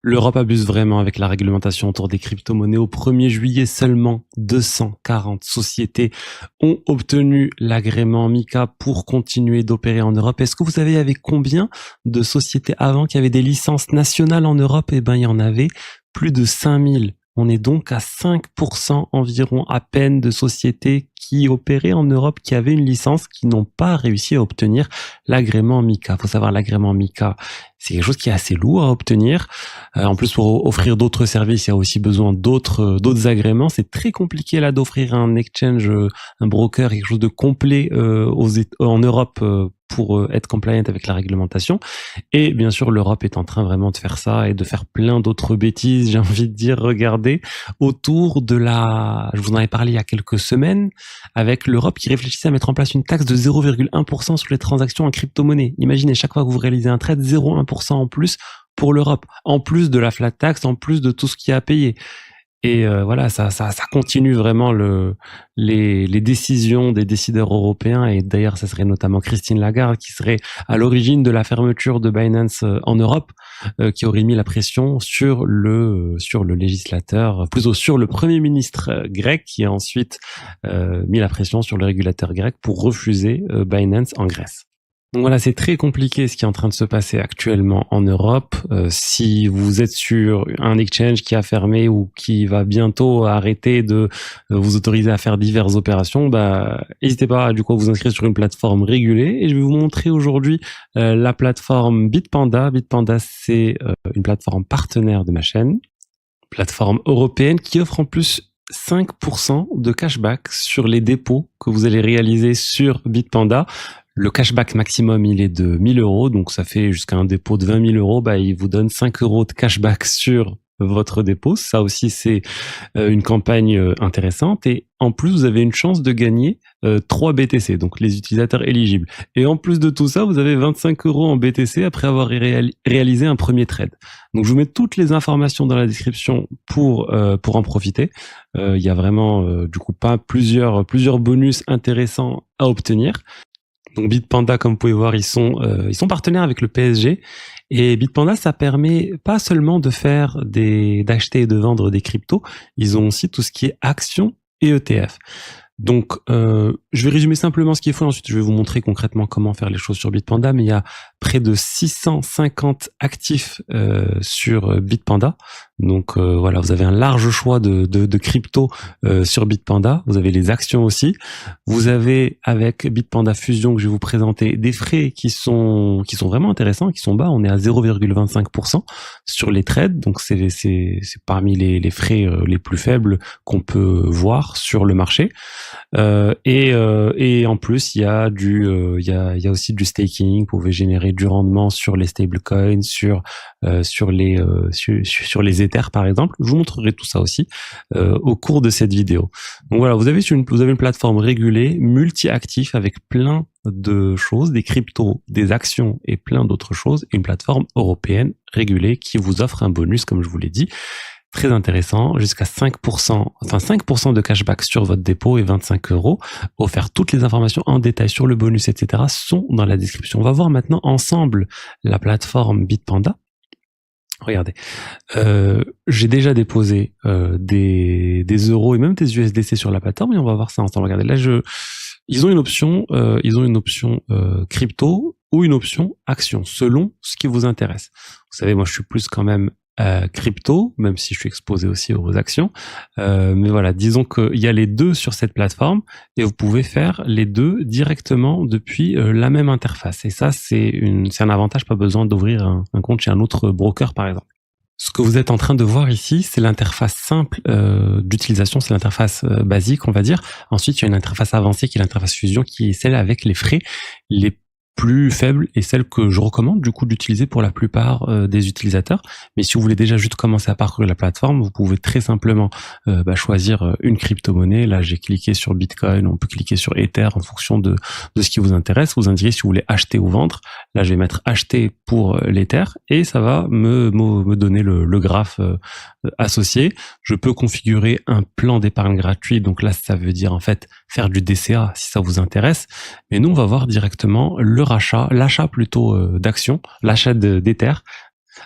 L'Europe abuse vraiment avec la réglementation autour des crypto-monnaies. Au 1er juillet, seulement 240 sociétés ont obtenu l'agrément MiCA pour continuer d'opérer en Europe. Est-ce que vous savez avec combien de sociétés avant qui avaient des licences nationales en Europe? Eh ben, il y en avait plus de 5000. On est donc à 5% environ à peine de sociétés qui opéraient en Europe, qui avaient une licence, qui n'ont pas réussi à obtenir l'agrément MiCA. Il faut savoir, l'agrément MiCA, c'est quelque chose qui est assez lourd à obtenir. En plus, pour offrir d'autres services, il y a aussi besoin d'autres agréments. C'est très compliqué là d'offrir un exchange, un broker, quelque chose de complet en Europe pour être compliant avec la réglementation. Et bien sûr, l'Europe est en train vraiment de faire ça et de faire plein d'autres bêtises. J'ai envie de dire, regardez, autour de je vous en avais parlé il y a quelques semaines, avec l'Europe qui réfléchissait à mettre en place une taxe de 0,1% sur les transactions en crypto-monnaie. Imaginez, chaque fois que vous réalisez un trade, 0,1% en plus pour l'Europe, en plus de la flat tax, en plus de tout ce qu'il y a à payer. Et voilà, ça continue vraiment les décisions des décideurs européens. Et d'ailleurs, ça serait notamment Christine Lagarde qui serait à l'origine de la fermeture de Binance en Europe, qui aurait mis la pression sur le législateur, plutôt sur le Premier ministre grec, qui a ensuite mis la pression sur le régulateur grec pour refuser Binance en Grèce. Donc voilà, c'est très compliqué ce qui est en train de se passer actuellement en Europe. Si vous êtes sur un exchange qui a fermé ou qui va bientôt arrêter de vous autoriser à faire diverses opérations, n'hésitez pas à vous inscrire sur une plateforme régulée. Et je vais vous montrer aujourd'hui la plateforme Bitpanda. Bitpanda, c'est une plateforme partenaire de ma chaîne, plateforme européenne qui offre en plus 5% de cashback sur les dépôts que vous allez réaliser sur Bitpanda. Le cashback maximum, il est de 1000 euros, donc ça fait jusqu'à un dépôt de 20 000 euros. Il vous donne 5 euros de cashback sur votre dépôt. Ça aussi, c'est une campagne intéressante. Et en plus, vous avez une chance de gagner 3 BTC, donc les utilisateurs éligibles. Et en plus de tout ça, vous avez 25 euros en BTC après avoir réalisé un premier trade. Donc, je vous mets toutes les informations dans la description pour en profiter. Il y a vraiment, pas plusieurs bonus intéressants à obtenir. Donc Bitpanda, comme vous pouvez voir, ils sont partenaires avec le PSG. Et Bitpanda, ça permet pas seulement de d'acheter et de vendre des cryptos, ils ont aussi tout ce qui est actions et ETF. Donc, je vais résumer simplement ce qu'il faut. Ensuite, je vais vous montrer concrètement comment faire les choses sur Bitpanda. Mais il y a près de 650 actifs sur Bitpanda. Donc voilà, vous avez un large choix de crypto sur Bitpanda. Vous avez les actions aussi. Vous avez avec Bitpanda Fusion que je vais vous présenter des frais qui sont vraiment intéressants, qui sont bas. On est à 0,25% sur les trades. Donc c'est parmi les frais les plus faibles qu'on peut voir sur le marché. Et en plus il y a il y a aussi du staking. Vous pouvez générer du rendement sur les stablecoins, sur les Ethers par exemple. Je vous montrerai tout ça aussi au cours de cette vidéo. Donc voilà, vous avez une plateforme régulée, multi-actif avec plein de choses, des cryptos, des actions et plein d'autres choses, et une plateforme européenne régulée qui vous offre un bonus, comme je vous l'ai dit, très intéressant, jusqu'à 5% de cashback sur votre dépôt et 25 euros offert. Toutes les informations en détail sur le bonus, etc. sont dans la description. On va voir maintenant ensemble la plateforme Bitpanda. Regardez, j'ai déjà déposé des euros et même des USDC sur la plateforme et on va voir ça ensemble. Regardez, là ils ont une option crypto ou une option action selon ce qui vous intéresse. Vous savez, moi je suis plus quand même crypto, même si je suis exposé aussi aux actions. Mais voilà, disons qu'il y a les deux sur cette plateforme et vous pouvez faire les deux directement depuis la même interface. Et ça, c'est un avantage, pas besoin d'ouvrir un compte chez un autre broker, par exemple. Ce que vous êtes en train de voir ici, c'est l'interface simple d'utilisation, c'est l'interface basique, on va dire. Ensuite, il y a une interface avancée qui est l'interface fusion, qui est celle avec les frais les plus faible et celle que je recommande du coup d'utiliser pour la plupart des utilisateurs. Mais si vous voulez déjà juste commencer à parcourir la plateforme, vous pouvez très simplement choisir une crypto-monnaie. Là, j'ai cliqué sur Bitcoin, on peut cliquer sur Ether en fonction de ce qui vous intéresse. Vous indiquez si vous voulez acheter ou vendre. Là, je vais mettre acheter pour l'Ether et ça va me donner le graphe associé. Je peux configurer un plan d'épargne gratuit. Donc là, ça veut dire en fait faire du DCA si ça vous intéresse. Mais nous, on va voir directement l'achat plutôt d'actions, l'achat d'Ether.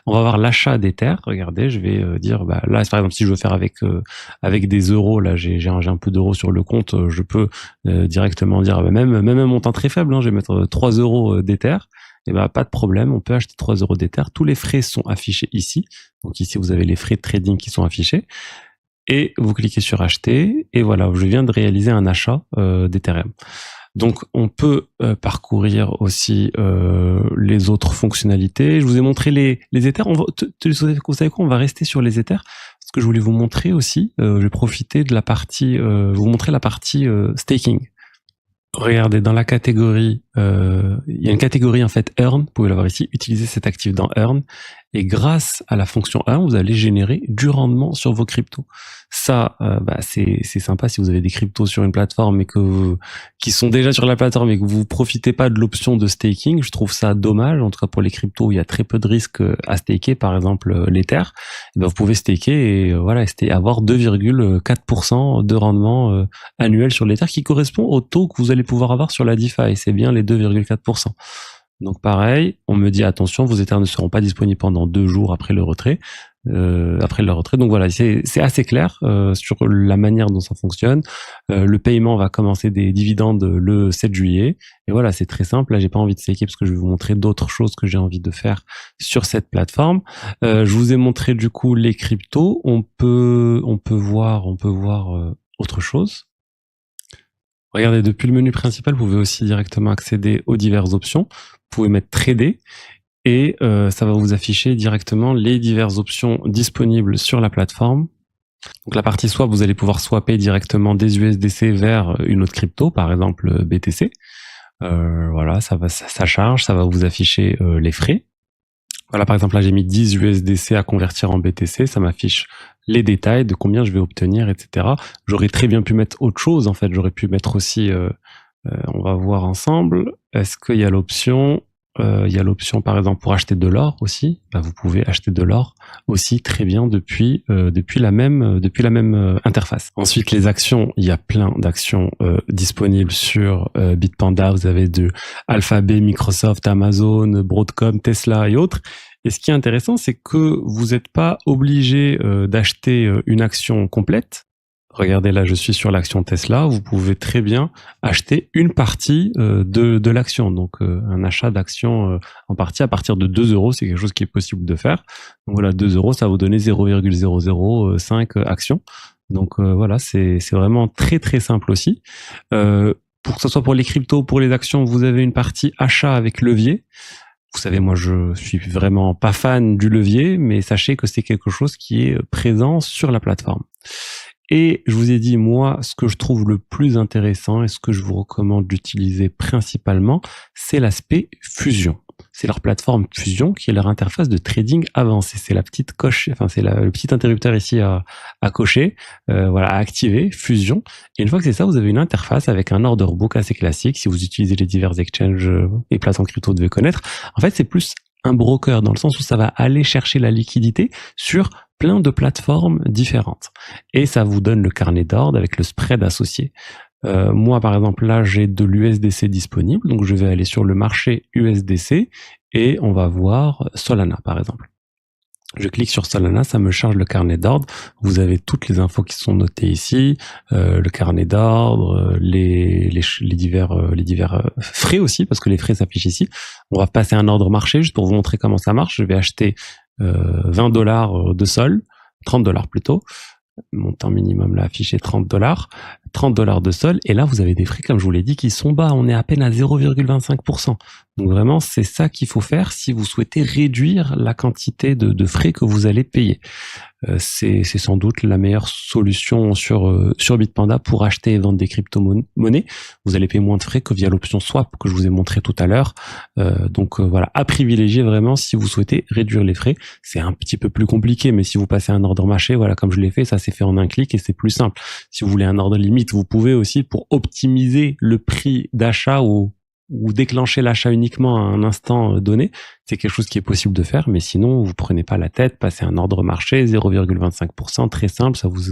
On va voir l'achat d'Ether. Regardez, je vais dire, bah, là, par exemple, si je veux faire avec des euros, là, j'ai un peu d'euros sur le compte, je peux directement dire, bah, même un montant très faible, hein, je vais mettre 3 euros d'Ether. Et bah, pas de problème, on peut acheter 3 euros d'Ether. Tous les frais sont affichés ici. Donc ici, vous avez les frais de trading qui sont affichés. Et vous cliquez sur acheter. Et voilà, je viens de réaliser un achat d'Ethereum. Donc, on peut parcourir aussi les autres fonctionnalités. Je vous ai montré les Ethers. Vous savez quoi, on va rester sur les Ethers parce que je voulais vous montrer aussi. Je vais profiter de la partie, vous montrer la partie staking. Regardez, dans la catégorie, il y a une catégorie en fait Earn. Vous pouvez la voir ici. Utilisez cet actif dans Earn. Et grâce à la fonction Earn, vous allez générer du rendement sur vos cryptos. Ça, bah, c'est sympa si vous avez des cryptos sur une plateforme et qui sont déjà sur la plateforme et que vous profitez pas de l'option de staking. Je trouve ça dommage. En tout cas, pour les cryptos, il y a très peu de risques à staker. Par exemple, l'Ether. Eh ben, vous pouvez staker et voilà, avoir 2,4% de rendement annuel sur l'Ether qui correspond au taux que vous allez pouvoir avoir sur la DeFi. C'est bien les 2,4%. Donc pareil, on me dit attention, vos Ethers ne seront pas disponibles pendant 2 jours après le retrait. Donc voilà, c'est assez clair sur la manière dont ça fonctionne. Le paiement va commencer des dividendes le 7 juillet. Et voilà, c'est très simple. Là, j'ai pas envie de staker parce que je vais vous montrer d'autres choses que j'ai envie de faire sur cette plateforme. Je vous ai montré du coup les cryptos. On peut voir autre chose. Regardez, depuis le menu principal, vous pouvez aussi directement accéder aux diverses options. Vous pouvez mettre trader et ça va vous afficher directement les diverses options disponibles sur la plateforme. Donc la partie swap, vous allez pouvoir swapper directement des USDC vers une autre crypto, par exemple BTC. Voilà, ça charge, ça va vous afficher les frais. Voilà, par exemple, là, j'ai mis 10 USDC à convertir en BTC. Ça m'affiche les détails de combien je vais obtenir, etc. J'aurais très bien pu mettre autre chose, en fait. J'aurais pu mettre aussi, on va voir ensemble. Est-ce qu'il y a l'option, par exemple, pour acheter de l'or aussi. Bah, vous pouvez acheter de l'or aussi très bien depuis la même interface. Ensuite, les actions, il y a plein d'actions disponibles sur Bitpanda. Vous avez de Alphabet, Microsoft, Amazon, Broadcom, Tesla et autres. Et ce qui est intéressant, c'est que vous n'êtes pas obligé d'acheter une action complète. Regardez, là, je suis sur l'action Tesla. Vous pouvez très bien acheter une partie de l'action. Donc, un achat d'action en partie à partir de 2 euros, c'est quelque chose qui est possible de faire. Donc voilà, 2 euros, ça va vous donner 0,005 actions. Donc voilà, c'est vraiment très très simple aussi. Pour que ce soit pour les cryptos, pour les actions, vous avez une partie achat avec levier. Vous savez, moi, je suis vraiment pas fan du levier, mais sachez que c'est quelque chose qui est présent sur la plateforme. Et je vous ai dit, moi, ce que je trouve le plus intéressant et ce que je vous recommande d'utiliser principalement, c'est l'aspect Fusion. C'est leur plateforme Fusion qui est leur interface de trading avancée. C'est la petite coche, enfin c'est le petit interrupteur ici à cocher, voilà, à activer, Fusion. Et une fois que c'est ça, vous avez une interface avec un order book assez classique. Si vous utilisez les divers exchanges et plateformes crypto, vous devez connaître. En fait, c'est plus un broker dans le sens où ça va aller chercher la liquidité sur plein de plateformes différentes. Et ça vous donne le carnet d'ordre avec le spread associé. Moi, par exemple, là, j'ai de l'USDC disponible. Donc, je vais aller sur le marché USDC et on va voir Solana, par exemple. Je clique sur Solana, ça me charge le carnet d'ordre. Vous avez toutes les infos qui sont notées ici, le carnet d'ordre, les divers frais aussi, parce que les frais s'affichent ici. On va passer un ordre marché juste pour vous montrer comment ça marche. Je vais acheter $20 de sol, $30 plutôt. Montant minimum là affiché $30, $30 de sol, et là vous avez des frais comme je vous l'ai dit qui sont bas, on est à peine à 0,25%. Donc vraiment c'est ça qu'il faut faire si vous souhaitez réduire la quantité de frais que vous allez payer. C'est sans doute la meilleure solution sur Bitpanda pour acheter et vendre des crypto-monnaies. Vous allez payer moins de frais que via l'option swap que je vous ai montré tout à l'heure. Donc voilà, à privilégier vraiment si vous souhaitez réduire les frais. C'est un petit peu plus compliqué, mais si vous passez un ordre marché, voilà, comme je l'ai fait, ça s'est fait en un clic et c'est plus simple. Si vous voulez un ordre limite, vous pouvez aussi, pour optimiser le prix d'achat ou déclencher l'achat uniquement à un instant donné, c'est quelque chose qui est possible de faire, mais sinon vous prenez pas la tête, passez un ordre marché 0,25%, très simple, ça vous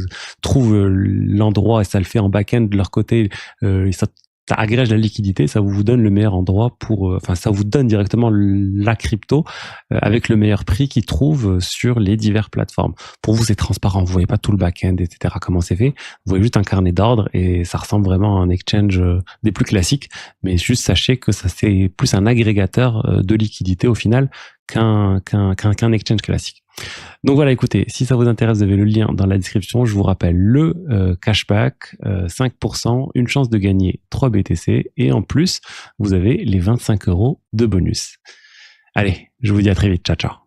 trouve l'endroit et ça le fait en back-end de leur côté, ça ça agrège la liquidité, ça vous donne le meilleur endroit pour, ça vous donne directement la crypto avec le meilleur prix qu'il trouve sur les diverses plateformes. Pour vous, c'est transparent, vous voyez pas tout le back-end, etc. Comment c'est fait. Vous voyez juste un carnet d'ordre et ça ressemble vraiment à un exchange des plus classiques. Mais juste sachez que ça c'est plus un agrégateur de liquidité au final qu'un exchange classique. Donc voilà, écoutez, si ça vous intéresse, vous avez le lien dans la description. Je vous rappelle le cashback, 5%, une chance de gagner 3 BTC et en plus, vous avez les 25 € de bonus. Allez, je vous dis à très vite. Ciao, ciao.